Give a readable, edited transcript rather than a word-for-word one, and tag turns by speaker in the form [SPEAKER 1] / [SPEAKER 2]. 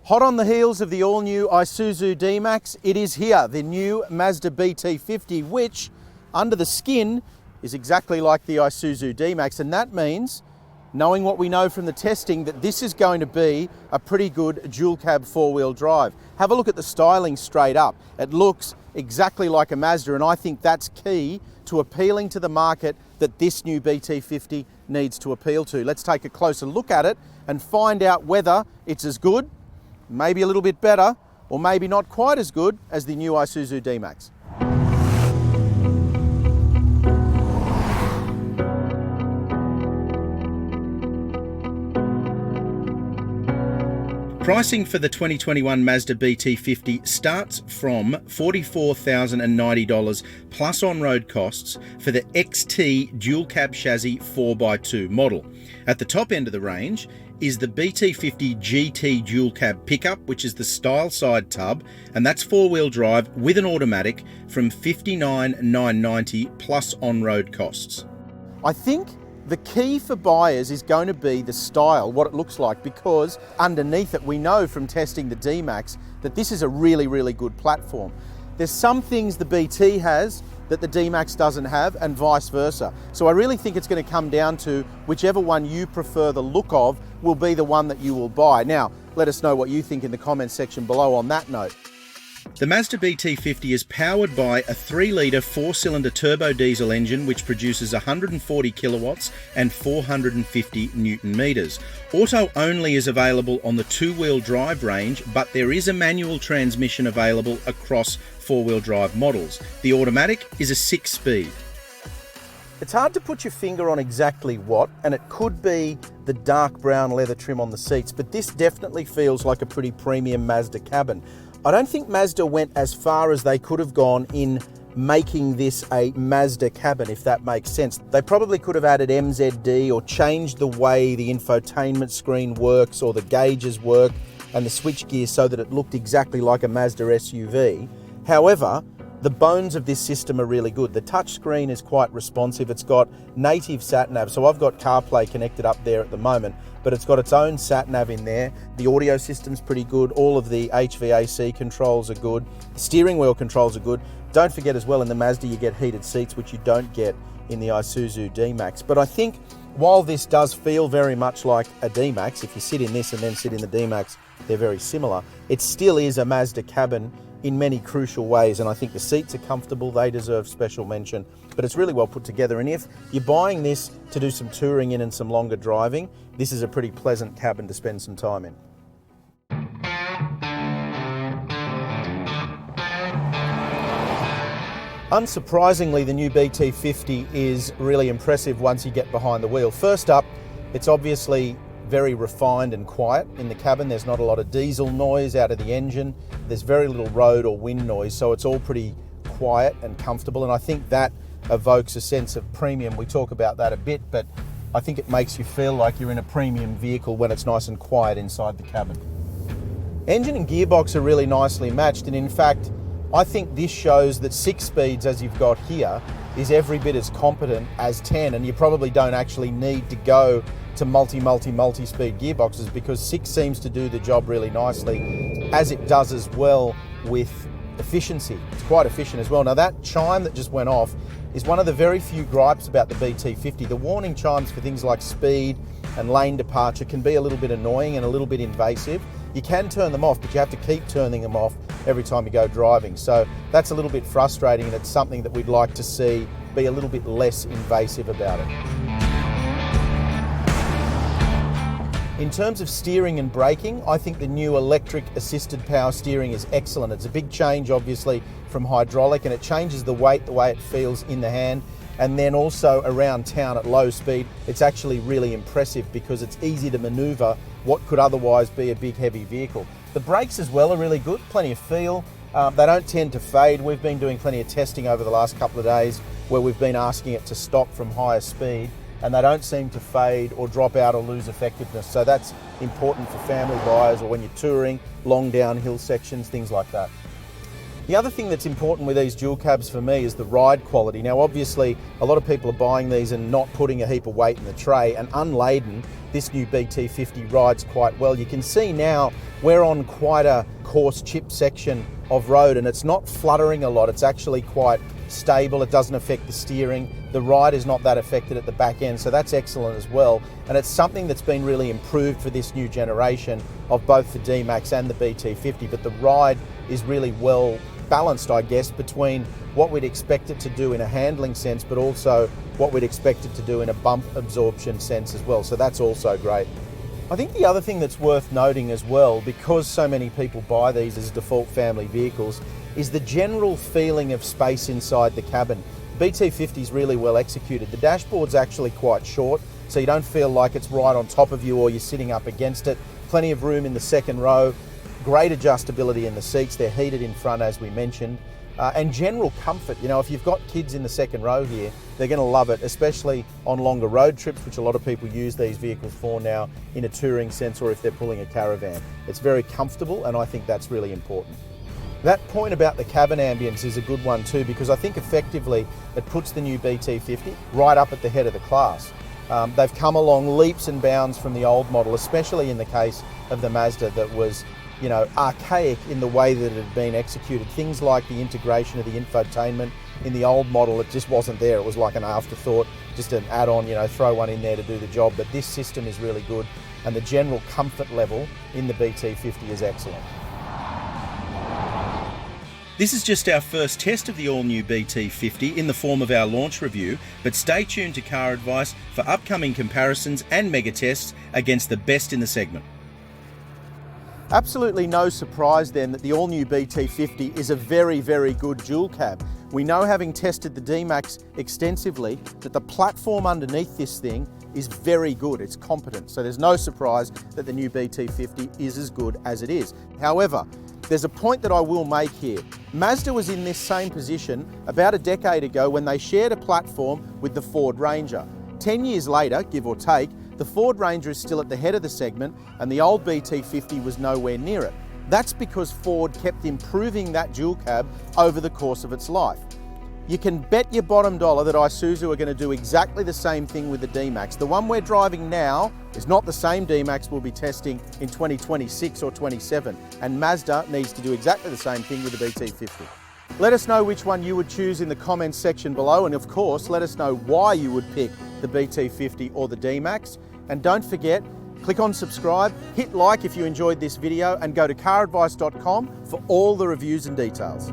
[SPEAKER 1] Hot on the heels of the all-new Isuzu D-Max, it is here, the new Mazda BT-50, which, under the skin, is exactly like the Isuzu D-Max, and that means, knowing what we know from the testing, that this is going to be a pretty good dual-cab four-wheel drive. Have a look at the styling straight up. It looks exactly like a Mazda, and I think that's key to appealing to the market that this new BT-50 needs to appeal to. Let's take a closer look at it and find out whether it's as good, maybe a little bit better, or maybe not quite as good as the new Isuzu D-Max. Pricing for the 2021 Mazda BT-50 starts from $44,090 plus on-road costs for the XT dual cab chassis 4x2 model. At the top end of the range is the BT-50 GT dual cab pickup, which is the style side tub, and that's four-wheel drive with an automatic from $59,990 plus on-road costs. I think the key for buyers is going to be the style, what it looks like, because underneath it we know from testing the D-Max that this is a really, really good platform. There's some things the BT has that the D-Max doesn't have, and vice versa. So I really think it's going to come down to whichever one you prefer the look of will be the one that you will buy. Now, let us know what you think in the comments section below on that note. The Mazda BT-50 is powered by a 3-litre 4-cylinder turbo diesel engine which produces 140 kilowatts and 450 newton metres. Auto only is available on the two-wheel drive range, but there is a manual transmission available across four-wheel drive models. The automatic is a 6-speed. It's hard to put your finger on exactly what, and it could be the dark brown leather trim on the seats, but this definitely feels like a pretty premium Mazda cabin. I don't think Mazda went as far as they could have gone in making this a Mazda cabin, if that makes sense. They probably could have added MZD or changed the way the infotainment screen works or the gauges work and the switchgear so that it looked exactly like a Mazda SUV. However, the bones of this system are really good. The touchscreen is quite responsive. It's got native sat-nav, so I've got CarPlay connected up there at the moment, but it's got its own sat-nav in there. The audio system's pretty good. All of the HVAC controls are good. The steering wheel controls are good. Don't forget as well, in the Mazda you get heated seats, which you don't get in the Isuzu D-Max. But I think while this does feel very much like a D-Max, if you sit in this and then sit in the D-Max, they're very similar. It still is a Mazda cabin in many crucial ways, and I think the seats are comfortable. They deserve special mention, but it's really well put together. And if you're buying this to do some touring in and some longer driving, this is a pretty pleasant cabin to spend some time in. Unsurprisingly, the new BT-50 is really impressive once you get behind the wheel. First up, it's obviously very refined and quiet in the cabin. There's not a lot of diesel noise out of the engine. There's very little road or wind noise, so it's all pretty quiet and comfortable, and I think that evokes a sense of premium. We talk about that a bit, but I think it makes you feel like you're in a premium vehicle when it's nice and quiet inside the cabin. Engine and gearbox are really nicely matched, and in fact, I think this shows that 6 speeds, as you've got here, is every bit as competent as 10, and you probably don't actually need to go to multi-speed gearboxes because 6 seems to do the job really nicely, as it does as well with efficiency. It's quite efficient as well. Now that chime that just went off is one of the very few gripes about the BT-50. The warning chimes for things like speed and lane departure can be a little bit annoying and a little bit invasive. You can turn them off, but you have to keep turning them off every time you go driving. So that's a little bit frustrating, and it's something that we'd like to see be a little bit less invasive about it. In terms of steering and braking, I think the new electric assisted power steering is excellent. It's a big change, obviously, from hydraulic, and it changes the weight, the way it feels in the hand. And then also around town at low speed, it's actually really impressive because it's easy to maneuver what could otherwise be a big heavy vehicle. The brakes as well are really good, plenty of feel. They don't tend to fade. We've been doing plenty of testing over the last couple of days where we've been asking it to stop from higher speed, and they don't seem to fade or drop out or lose effectiveness. So that's important for family buyers or when you're touring, long downhill sections, things like that. The other thing that's important with these dual cabs for me is the ride quality. Now obviously a lot of people are buying these and not putting a heap of weight in the tray, and unladen, this new BT-50 rides quite well. You can see now we're on quite a coarse chip section of road and it's not fluttering a lot, it's actually quite stable, it doesn't affect the steering, the ride is not that affected at the back end, so that's excellent as well. And it's something that's been really improved for this new generation of both the D-Max and the BT-50, but the ride is really well balanced, I guess, between what we'd expect it to do in a handling sense, but also what we'd expect it to do in a bump absorption sense as well, so that's also great. I think the other thing that's worth noting as well, because so many people buy these as default family vehicles, is the general feeling of space inside the cabin. BT-50 is really well executed. The dashboard's actually quite short, so you don't feel like it's right on top of you or you're sitting up against it. Plenty of room in the second row, great adjustability in the seats, they're heated in front as we mentioned, and general comfort. You know, if you've got kids in the second row here, they're going to love it, especially on longer road trips, which a lot of people use these vehicles for now in a touring sense, or if they're pulling a caravan. It's very comfortable, and I think that's really important. That point about the cabin ambience is a good one too, because I think effectively it puts the new BT-50 right up at the head of the class. They've come along leaps and bounds from the old model, especially in the case of the Mazda that was, you know, archaic in the way that it had been executed. Things like the integration of the infotainment in the old model, it just wasn't there. It was like an afterthought, just an add-on, you know, throw one in there to do the job. But this system is really good, and the general comfort level in the BT-50 is excellent. This is just our first test of the all-new BT-50 in the form of our launch review, but stay tuned to Caradvice for upcoming comparisons and mega tests against the best in the segment. Absolutely no surprise then that the all-new BT-50 is a very, very good dual cab. We know, having tested the D-Max extensively, that the platform underneath this thing is very good, it's competent, so there's no surprise that the new BT-50 is as good as it is. However, there's a point that I will make here. Mazda was in this same position about a decade ago when they shared a platform with the Ford Ranger. 10 years later, give or take, the Ford Ranger is still at the head of the segment and the old BT-50 was nowhere near it. That's because Ford kept improving that dual cab over the course of its life. You can bet your bottom dollar that Isuzu are going to do exactly the same thing with the D-Max. The one we're driving now is not the same D-Max we'll be testing in 2026 or 27, and Mazda needs to do exactly the same thing with the BT-50. Let us know which one you would choose in the comments section below, and of course let us know why you would pick the BT-50 or the D-Max. And don't forget, click on subscribe, hit like if you enjoyed this video, and go to caradvice.com for all the reviews and details.